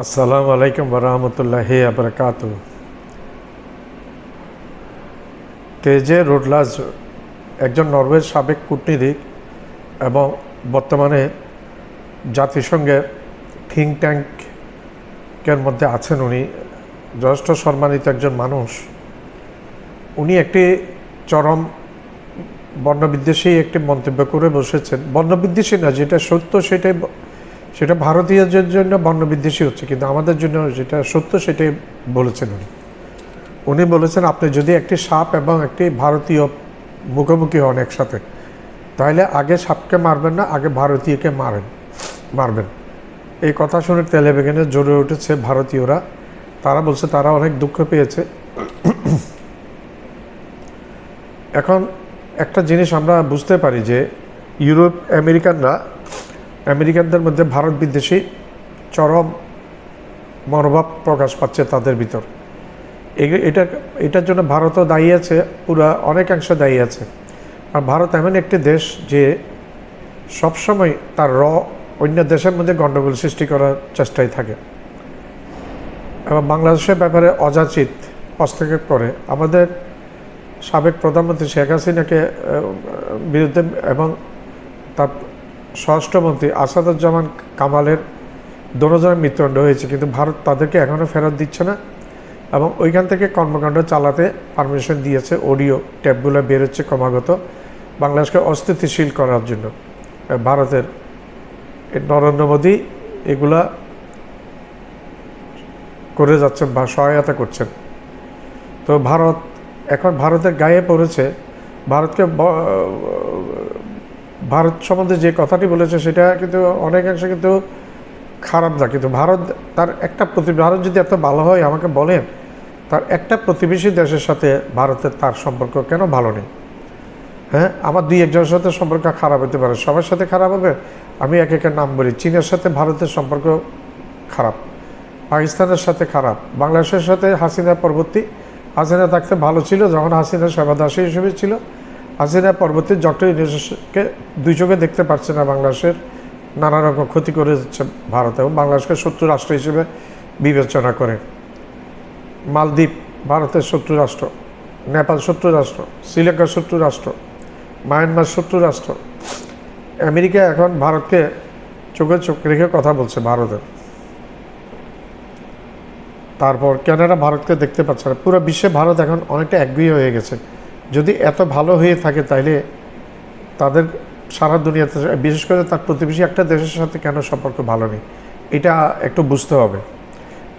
আসসালামু আলাইকুম ওরহমতুল্লাহি আবরকাত। তেজে রোডলাজ একজন নরওয়ের সাবেক কূটনীতিক এবং বর্তমানে জাতিসংঘের থিঙ্ক ট্যাঙ্কের মধ্যে আছেন। উনি যথেষ্ট সম্মানিত একজন মানুষ। উনি একটি চরম বর্ণবিদ্বেষী একটি মন্তব্য করে বসেছেন। বর্ণবিদ্বেষী না, যেটা সত্য সেটা ভারতীয়দের জন্য বর্ণবিদ্বেষী হচ্ছে, কিন্তু আমাদের জন্য যেটা সত্য সেটাই বলেছেন উনি বলেছেন, আপনি যদি একটি সাপ এবং একটি ভারতীয় মুখোমুখি হন একসাথে, তাহলে আগে সাপকে মারবেন না, আগে ভারতীয়কে মারবেন। এই কথা শুনে টেলিভিশনে জ্বলে উঠেছে ভারতীয়রা। তারা বলছে তারা অনেক দুঃখ পেয়েছে। এখন একটা জিনিস আমরা বুঝতে পারি যে আমেরিকানদের মধ্যে ভারত বিদ্বেষী চরম মনোভাব প্রকাশ পাচ্ছে তাদের ভিতর। এটার জন্য ভারতও দায়ী আছে, অনেকাংশে দায়ী আছে। আর ভারত এমন একটি দেশ যে সবসময় তার অন্য দেশের মধ্যে গণ্ডগোল সৃষ্টি করার চেষ্টায় থাকে এবং বাংলাদেশের ব্যাপারে অযাচিত হস্তক্ষেপ করে। আমাদের সাবেক প্রধানমন্ত্রী শেখ হাসিনাকে বিরুদ্ধে এবং তার স্বরাষ্ট্রমন্ত্রী আসাদুজ্জামান কামালের দুজনের মৃত্যুদণ্ড হয়েছে, কিন্তু ভারত তাদেরকে এখনও ফেরত দিচ্ছে না এবং ওইখান থেকে কর্মকাণ্ড চালাতে পারমিশন দিয়েছে। অডিও ট্যাপগুলো বেরোচ্ছে ক্রমাগত বাংলাদেশকে অস্থিতিশীল করার জন্য। ভারতের নরেন্দ্র মোদী এগুলা করে যাচ্ছেন বা সহায়তা করছেন। তো ভারতের গায়ে পড়েছে। ভারত সম্বন্ধে যে কথাটি বলেছে সেটা কিন্তু অনেকাংশে কিন্তু খারাপ না, কিন্তু ভারত যদি এত ভালো হয় আমাকে বলেন, তার একটা প্রতিবেশী দেশের সাথে ভারতের তার সম্পর্ক কেন ভালো নেই? হ্যাঁ, আমার দুই একজনের সাথে সম্পর্ক খারাপ হতে পারে, সবার সাথে খারাপ হবে? আমি এক একের নাম বলি। চীনের সাথে ভারতের সম্পর্ক খারাপ, পাকিস্তানের সাথে খারাপ, বাংলাদেশের সাথে হাসিনা থাকতে ভালো ছিল যখন হাসিনা সেবাদাসী হিসেবে ছিল। হাসিনা পরবর্তী ডক্টর ইউনূসকে দুই চোখে দেখতে পারছে না, বাংলাদেশের নানা রকম ক্ষতি করে যাচ্ছে ভারত এবং বাংলাদেশকে শত্রু রাষ্ট্র হিসেবে বিবেচনা করে। মালদ্বীপ ভারতের শত্রু রাষ্ট্র, নেপাল শত্রু রাষ্ট্র, শ্রীলঙ্কা শত্রু রাষ্ট্র, মায়ানমার শত্রু রাষ্ট্র। আমেরিকা এখন ভারতকে চোখে চোখ রেখে কথা বলছে ভারতের। তারপর কানাডা ভারতকে দেখতে পাচ্ছে না। পুরো বিশ্বে ভারত এখন অনেকটা একগুঁয়ে হয়ে গেছে। যদি এত ভালো হয়ে থাকে তাহলে তাদের সারা দুনিয়াতে, বিশেষ করে তার প্রতিবেশী একটা দেশের সাথে কেন সম্পর্ক ভালো নেই, এটা একটু বুঝতে হবে।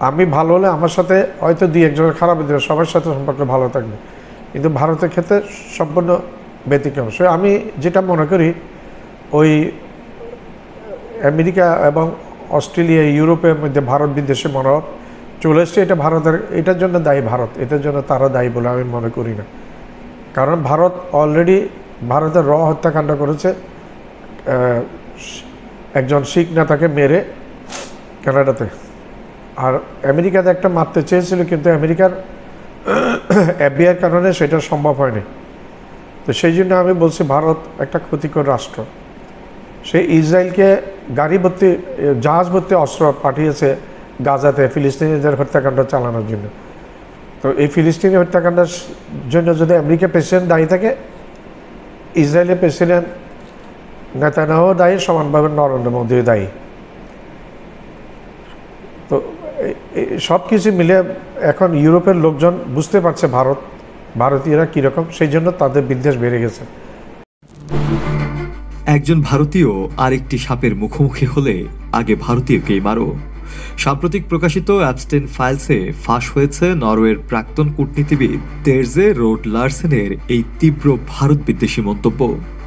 আমি ভালো হলে আমার সাথে হয়তো দুই একজনের খারাপ হতে হবে, সবার সাথে সম্পর্ক ভালো থাকবে, কিন্তু ভারতের ক্ষেত্রে সম্পূর্ণ ব্যতিক্রম। সে আমি যেটা মনে করি, ওই আমেরিকা এবং অস্ট্রেলিয়া ইউরোপের মধ্যে ভারত বিদ্বেষী মনোভাব চলে এসছে। এটার জন্য দায়ী ভারত, এটার জন্য তারা দায়ী বলে আমি মনে করি না। কারণ ভারতের হত্যাকাণ্ড করেছে, একজন শিখ নেতাকে মেরে কানাডাতে। আর আমেরিকাতে একটা মারতে চেয়েছিল, কিন্তু আমেরিকার এফবিআইয়ের কারণে সেটা সম্ভব হয়নি। তো সেই জন্য আমি বলছি ভারত একটা ক্ষতিকর রাষ্ট্র। সে ইসরায়েলকে জাহাজ ভর্তি অস্ত্র পাঠিয়েছে গাজাতে ফিলিস্তিনিদের হত্যাকাণ্ড চালানোর জন্য। তো এই ফিলিস্তিনি হত্যাকাণ্ডের জন্য যদি আমেরিকা প্রেসিডেন্ট দায়ী থাকে, ইসরায়েলের প্রেসিডেন্ট নেতানিয়াহু দায়ী, সমানভাবে নরেন্দ্র মোদীও দায়ী। তো সব কিছু মিলে এখন ইউরোপের লোকজন বুঝতে পারছে ভারতীয়রা কীরকম, সেই জন্য তাদের বিদ্বেষ বেড়ে গেছে। একজন ভারতীয় আরেকটি সাপের মুখোমুখি হলে আগে ভারতীয়কেই মারো। সাম্প্রতিক প্রকাশিত অ্যাবস্টেন ফাইলসে ফাঁস হয়েছে নরওয়ের প্রাক্তন কূটনীতিবিদ তের্জে রোড লার্সেনের এই তীব্র ভারত বিদ্বেষী মন্তব্য।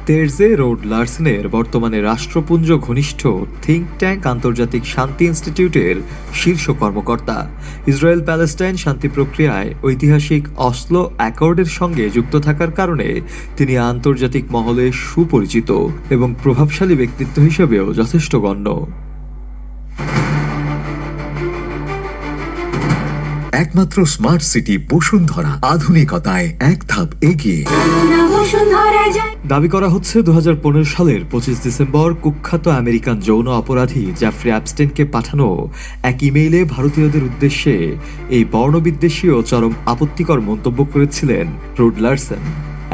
তের্জে রোড লার্সেনের বর্তমানে রাষ্ট্রপুঞ্জ ঘনিষ্ঠ থিঙ্ক ট্যাঙ্ক আন্তর্জাতিক শান্তি ইনস্টিটিউটের শীর্ষ কর্মকর্তা। ইসরায়েল প্যালেস্টাইন শান্তি প্রক্রিয়ায় ঐতিহাসিক অসলো অ্যাকর্ডের সঙ্গে যুক্ত থাকার কারণে তিনি আন্তর্জাতিক মহলে সুপরিচিত এবং প্রভাবশালী ব্যক্তিত্ব হিসেবেও যথেষ্ট গণ্য। একমাত্র স্মার্ট সিটি বসুন্ধরা, আধুনিকতায় এক ধাপ এগিয়ে। দাবি করা হচ্ছে 2015 সালের 25 ডিসেম্বর কুখ্যাত আমেরিকান যৌন অপরাধী জেফ্রি অ্যাপস্টেইনকে পাঠানো এক ইমেইলে ভারতীয়দের উদ্দেশ্যে এই বর্ণবিদ্বেষী ও চরম আপত্তিকর মন্তব্য করেছিলেন রুড লারসেন।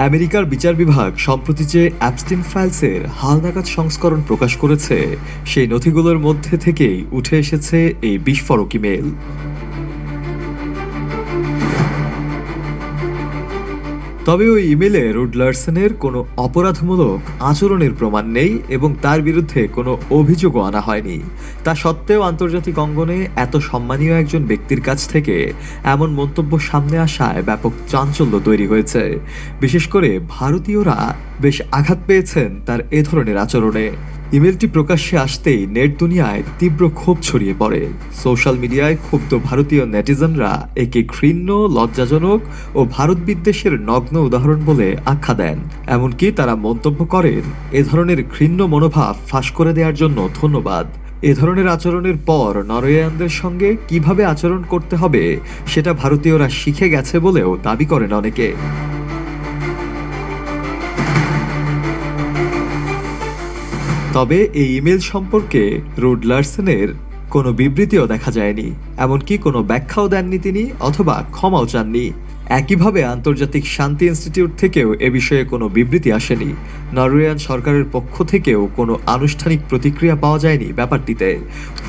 আমেরিকার বিচার বিভাগ সম্প্রতি যে অ্যাপস্টেইন ফাইলসের হালনাগাদ সংস্করণ প্রকাশ করেছে, সেই নথিগুলোর মধ্যে থেকেই উঠে এসেছে এই বিস্ফোরক ইমেল। তবে ওই ইমেলে রুড লারসেনের কোনো অপরাধমূলক আচরণের প্রমাণ নেই এবং তার বিরুদ্ধে কোনো অভিযোগও আনা হয়নি। তা সত্ত্বেও আন্তর্জাতিক অঙ্গনে এত সম্মানীয় একজন ব্যক্তির কাছ থেকে এমন মন্তব্য সামনে আসায় ব্যাপক চাঞ্চল্য তৈরি হয়েছে। বিশেষ করে ভারতীয়রা বেশ আঘাত পেয়েছেন তার এ ধরনের আচরণে। ইমেলটি প্রকাশ্যে আসতেই নেট দুনিয়ায় তীব্র ক্ষোভ ছড়িয়ে পড়ে। সোশ্যাল মিডিয়ায় ক্ষুব্ধ ভারতীয় নেটিজেনরা একে ঘৃণ্য, লজ্জাজনক ও ভারত বিদ্বেষের নগ্ন উদাহরণ বলে আখ্যা দেন। এমনকি তারা মন্তব্য করেন, এ ধরনের ঘৃণ্য মনোভাব ফাঁস করে দেওয়ার জন্য ধন্যবাদ। এ ধরনের আচরণের পর নরওয়েয়ানদের সঙ্গে কিভাবে আচরণ করতে হবে সেটা ভারতীয়রা শিখে গেছে বলেও দাবি করেন অনেকে। তবে এই ইমেল সম্পর্কে রুড লারসেনের কোনো বিবৃতিও দেখা যায়নি, এমনকি কোনো ব্যাখ্যাও দেননি তিনি, অথবা ক্ষমাও চাননি। একইভাবে আন্তর্জাতিক শান্তি ইনস্টিটিউট থেকেও এ বিষয়ে কোনো বিবৃতি আসেনি। নরওয়েয়ান সরকারের পক্ষ থেকেও কোনো আনুষ্ঠানিক প্রতিক্রিয়া পাওয়া যায়নি ব্যাপারটিতে।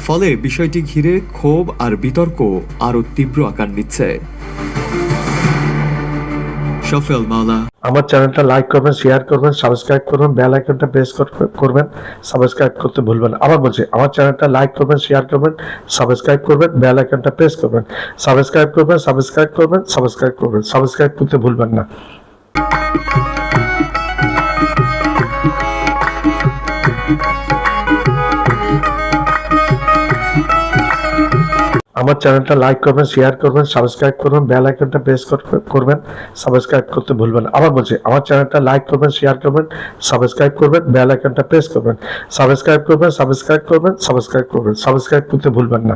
ফলে বিষয়টি ঘিরে ক্ষোভ আর বিতর্ক আরও তীব্র আকার নিচ্ছে। শফিউল মাওলা। আমার চ্যানেলটা লাইক করবেন, শেয়ার করবেন, সাবস্ক্রাইব করবেন, বেল আইকনটা প্রেস করবেন, সাবস্ক্রাইব করতে ভুলবেন না। আবার বলছি, আমার চ্যানেলটা লাইক করবেন, শেয়ার করবেন, সাবস্ক্রাইব করবেন, বেল আইকনটা প্রেস করবেন, সাবস্ক্রাইব করবেন, সাবস্ক্রাইব করতে ভুলবেন না। আমার চ্যানেলটা লাইক করবেন, শেয়ার করবেন, সাবস্ক্রাইব করবেন, বেল আইকনটা প্রেস করবেন, সাবস্ক্রাইব করতে ভুলবেন না। আবার বলছি, আমার চ্যানেলটা লাইক করবেন, শেয়ার করবেন, সাবস্ক্রাইব করবেন, বেল আইকনটা প্রেস করবেন, সাবস্ক্রাইব করতে ভুলবেন না।